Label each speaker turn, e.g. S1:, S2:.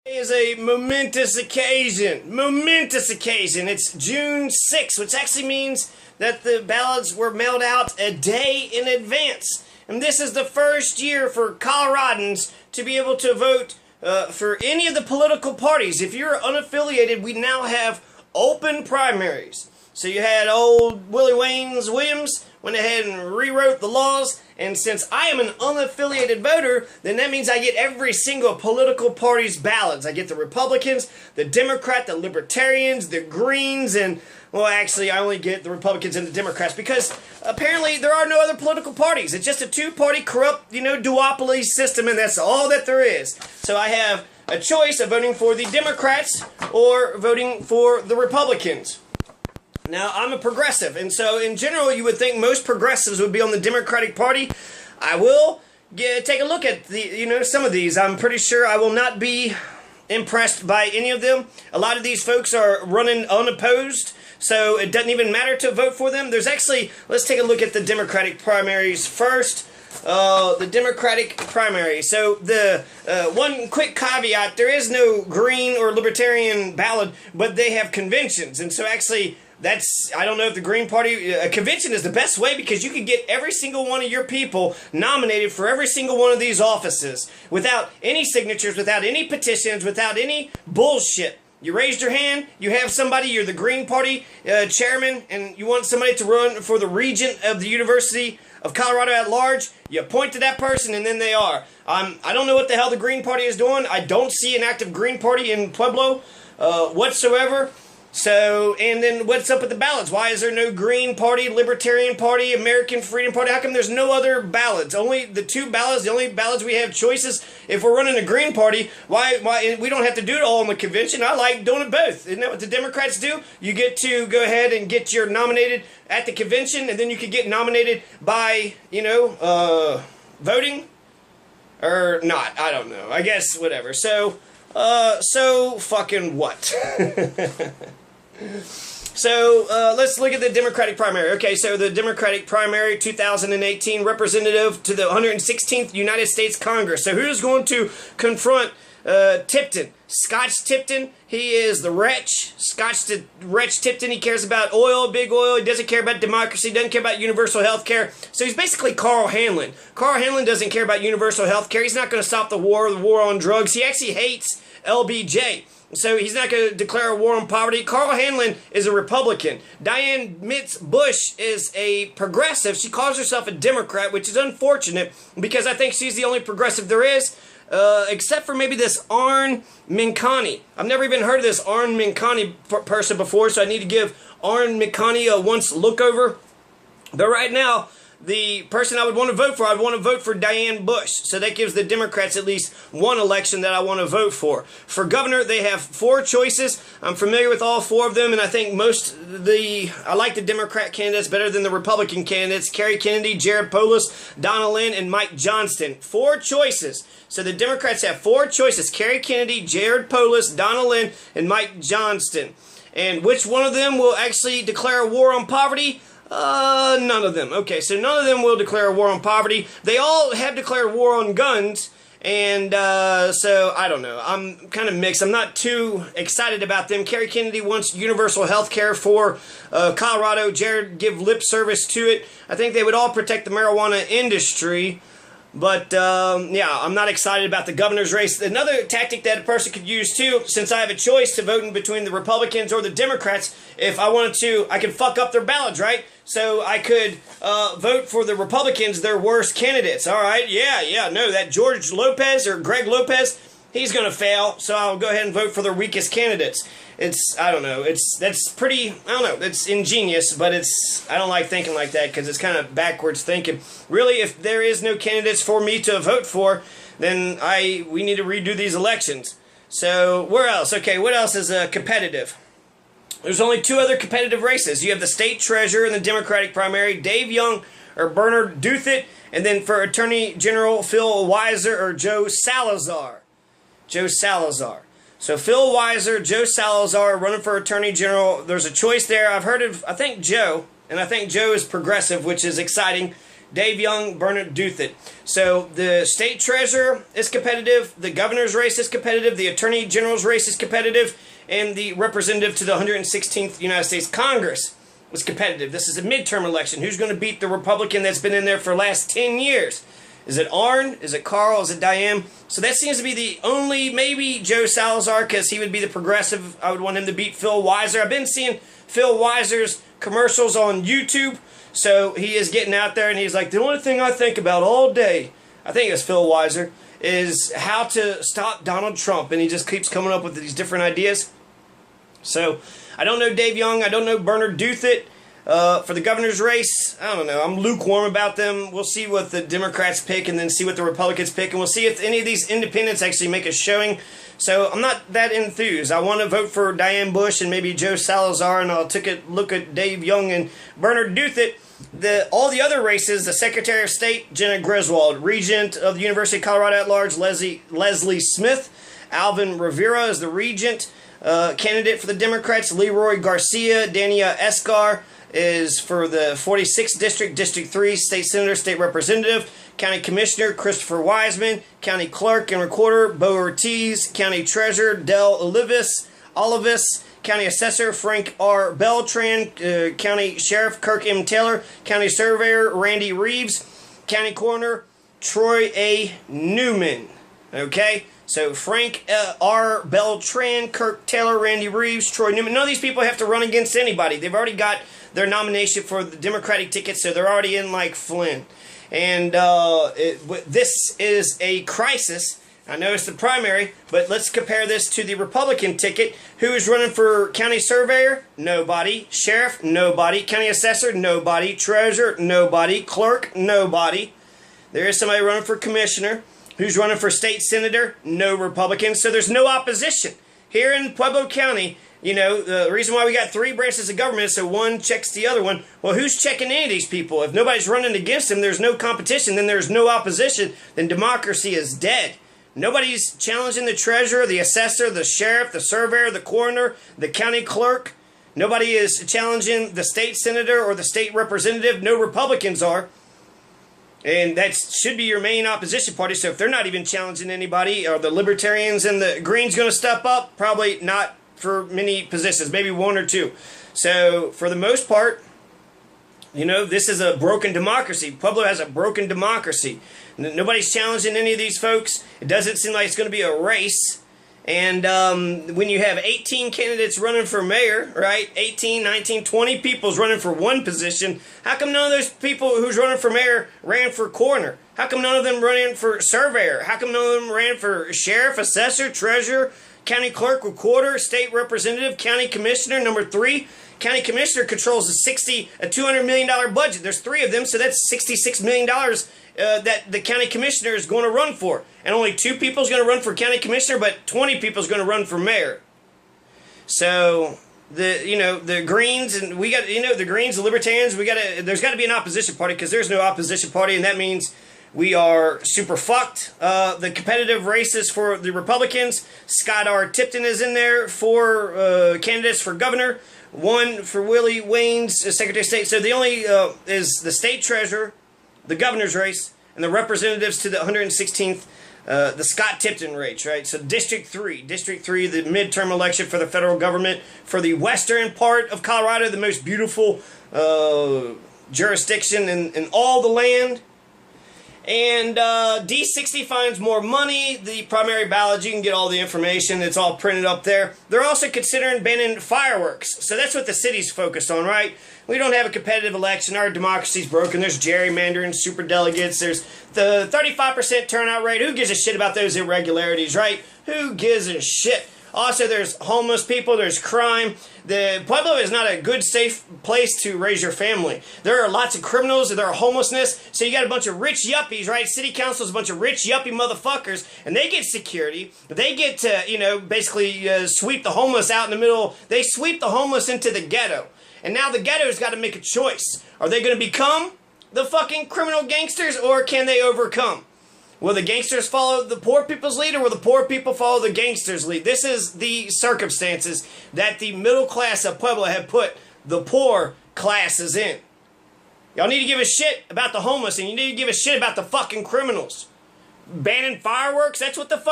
S1: Is a momentous occasion. Momentous occasion. It's June 6th, which actually means that the ballots were mailed out a day in advance. And this is the first year for Coloradans to be able to vote for any of the political parties. If you're unaffiliated, we now have open primaries. So you had old Willie Wayne's Williams went ahead and rewrote the laws, and since I am an unaffiliated voter, then that means I get every single political party's ballots. I get the Republicans, the Democrat, the Libertarians, the Greens, and, well, actually, I only get the Republicans and the Democrats because apparently there are no other political parties. It's just a two-party corrupt, duopoly system, and that's all that there is. So I have a choice of voting for the Democrats or voting for the Republicans. Now, I'm a progressive, and so in general, you would think most progressives would be on the Democratic Party. I will take a look at some of these. I'm pretty sure I will not be impressed by any of them. A lot of these folks are running unopposed, so it doesn't even matter to vote for them. There's actually, let's take a look at the Democratic primaries first. The Democratic primary. So the one quick caveat, there is no Green or Libertarian ballot, but they have conventions, and so actually I don't know if the Green Party, a convention is the best way because you can get every single one of your people nominated for every single one of these offices without any signatures, without any petitions, without any bullshit. You raised your hand, you have somebody, you're the Green Party chairman, and you want somebody to run for the regent of the University of Colorado at large, you point to that person and then they are. I don't know what the hell the Green Party is doing. I don't see an active Green Party in Pueblo whatsoever. So, and then what's up with the ballots? Why is there no Green Party, Libertarian Party, American Freedom Party? How come there's no other ballots? Only the two ballots, the only ballots we have choices. If we're running a Green Party, why we don't have to do it all in the convention? I like doing it both. Isn't that what the Democrats do? You get to go ahead and get your nominated at the convention, and then you could get nominated by, voting or not. I don't know. I guess whatever. So fucking what? So, let's look at the Democratic primary. Okay, so the Democratic primary 2018 representative to the 116th United States Congress. So who's going to confront Tipton? Scotch Tipton. He is the wretch. Wretch Tipton. He cares about oil, big oil. He doesn't care about democracy. Doesn't care about universal health care. So he's basically Carl Hanlon. Carl Hanlon doesn't care about universal health care. He's not going to stop the war on drugs. He actually hates LBJ. So he's not going to declare a war on poverty. Carl Hanlon is a Republican. Diane Bush is a progressive. She calls herself a Democrat, which is unfortunate because I think she's the only progressive there is, except for maybe this Arn Minkani. I've never even heard of this Arn Minkani person before, so I need to give Arn Minkani a once look over. But right now, the person I would want to vote for, I'd want to vote for Diane Bush. So that gives the Democrats at least one election that I want to vote for. For governor, they have 4 choices. I'm familiar with all 4 of them, and I think I like the Democrat candidates better than the Republican candidates. Kerry Kennedy, Jared Polis, Donna Lynn, and Mike Johnston. 4 choices. So the Democrats have 4 choices. Kerry Kennedy, Jared Polis, Donna Lynn, and Mike Johnston. And which one of them will actually declare a war on poverty? None of them. Okay, so none of them will declare a war on poverty. They all have declared war on guns, and so I don't know. I'm kind of mixed. I'm not too excited about them. Kerry Kennedy wants universal health care for Colorado. Jared give lip service to it. I think they would all protect the marijuana industry. But, yeah, I'm not excited about the governor's race. Another tactic that a person could use, too, since I have a choice to vote in between the Republicans or the Democrats, if I wanted to, I could fuck up their ballots, right? So I could vote for the Republicans, their worst candidates. All right, no, that George Lopez or Greg Lopez, he's going to fail, so I'll go ahead and vote for their weakest candidates. I don't know, that's pretty, I don't know, that's ingenious, but I don't like thinking like that because it's kind of backwards thinking. Really, if there is no candidates for me to vote for, then we need to redo these elections. So, where else? Okay, what else is competitive? There's only 2 other competitive races. You have the state treasurer in the Democratic primary, Dave Young or Bernard Douthat, and then for Attorney General, Phil Weiser or Joe Salazar. So Phil Weiser, Joe Salazar running for Attorney General. There's a choice there. I think Joe, and I think Joe is progressive, which is exciting Dave Young, Bernard Douthit. So the state treasurer is competitive, the governor's race is competitive, the attorney general's race is competitive, and the representative to the 116th United States Congress was competitive. This is a midterm election. Who's going to beat the Republican that's been in there for the last 10 years? Is it Arn? Is it Carl? Is it Diane? So that seems to be the only, maybe Joe Salazar, because he would be the progressive. I would want him to beat Phil Weiser. I've been seeing Phil Weiser's commercials on YouTube. So he is getting out there and he's like, the only thing I think about all day, I think it's Phil Weiser, is how to stop Donald Trump. And he just keeps coming up with these different ideas. So I don't know Dave Young. I don't know Bernard Douthit. For the governor's race, I don't know. I'm lukewarm about them. We'll see what the Democrats pick and then see what the Republicans pick. And we'll see if any of these independents actually make a showing. So I'm not that enthused. I want to vote for Diane Bush and maybe Joe Salazar. And I'll take a look at Dave Young and Bernard Douthit. All the other races, the Secretary of State, Jenna Griswold. Regent of the University of Colorado at Large, Leslie Smith. Alvin Rivera is the regent. Candidate for the Democrats, Leroy Garcia. Dania Escar is for the 46th District, District 3, State Senator, State Representative. County Commissioner, Christopher Wiseman. County Clerk and Recorder, Bo Ortiz. County Treasurer, Del Olivis. County Assessor, Frank R. Beltran. County Sheriff, Kirk M. Taylor. County Surveyor, Randy Reeves. County Coroner, Troy A. Newman. Okay? So Frank R. Beltran, Kirk Taylor, Randy Reeves, Troy Newman. None of these people have to run against anybody. They've already got their nomination for the Democratic ticket, so they're already in like Flynn. And this is a crisis. I know it's the primary, but let's compare this to the Republican ticket. Who is running for county surveyor? Nobody. Sheriff? Nobody. County assessor? Nobody. Treasurer? Nobody. Clerk? Nobody. There is somebody running for commissioner. Who's running for state senator? No Republicans. So there's no opposition. Here in Pueblo County, you know, the reason why we got 3 branches of government is so one checks the other one. Well, who's checking any of these people? If nobody's running against them, there's no competition, then there's no opposition, then democracy is dead. Nobody's challenging the treasurer, the assessor, the sheriff, the surveyor, the coroner, the county clerk. Nobody is challenging the state senator or the state representative. No Republicans are. And that should be your main opposition party. So if they're not even challenging anybody, are the Libertarians and the Greens going to step up? Probably not for many positions, maybe 1 or 2. So for the most part, you know, this is a broken democracy. Pueblo has a broken democracy. Nobody's challenging any of these folks. It doesn't seem like it's going to be a race. And when you have 18 candidates running for mayor, right, 18, 19, 20 people's running for one position, how come none of those people who's running for mayor ran for coroner? How come none of them ran for surveyor? How come none of them ran for sheriff, assessor, treasurer, county clerk, recorder, state representative, county commissioner? Number 3, county commissioner controls a $200 million budget. There's 3 of them, so that's $66 million that the county commissioner is going to run for. And only 2 people is going to run for county commissioner, but 20 people is going to run for mayor. So the Greens, and we got, the Greens, the Libertarians, there's got to be an opposition party, because there's no opposition party, and that means we are super fucked. The competitive races for the Republicans, Scott R. Tipton is in there, 4 candidates for governor, 1 for Willie Wayne's Secretary of State. So the only is the state treasurer, the governor's race, and the representatives to the 116th, the Scott Tipton race, right? So District 3, the midterm election for the federal government, for the western part of Colorado, the most beautiful jurisdiction in all the land. And D60 finds more money. The primary ballot, you can get all the information. It's all printed up there. They're also considering banning fireworks. So that's what the city's focused on, right? We don't have a competitive election. Our democracy's broken. There's gerrymandering, super delegates. There's the 35% turnout rate. Who gives a shit about those irregularities, right? Who gives a shit? Also, there's homeless people. There's crime. The Pueblo is not a good, safe place to raise your family. There are lots of criminals. There are homelessness. So you got a bunch of rich yuppies, right? City council's a bunch of rich yuppie motherfuckers, and they get security. They get to, basically sweep the homeless out in the middle. They sweep the homeless into the ghetto. And now the ghetto's got to make a choice. Are they going to become the fucking criminal gangsters, or can they overcome? Will the gangsters follow the poor people's lead, or will the poor people follow the gangsters' lead? This is the circumstances that the middle class of Pueblo have put the poor classes in. Y'all need to give a shit about the homeless, and you need to give a shit about the fucking criminals. Banning fireworks, that's what the fuck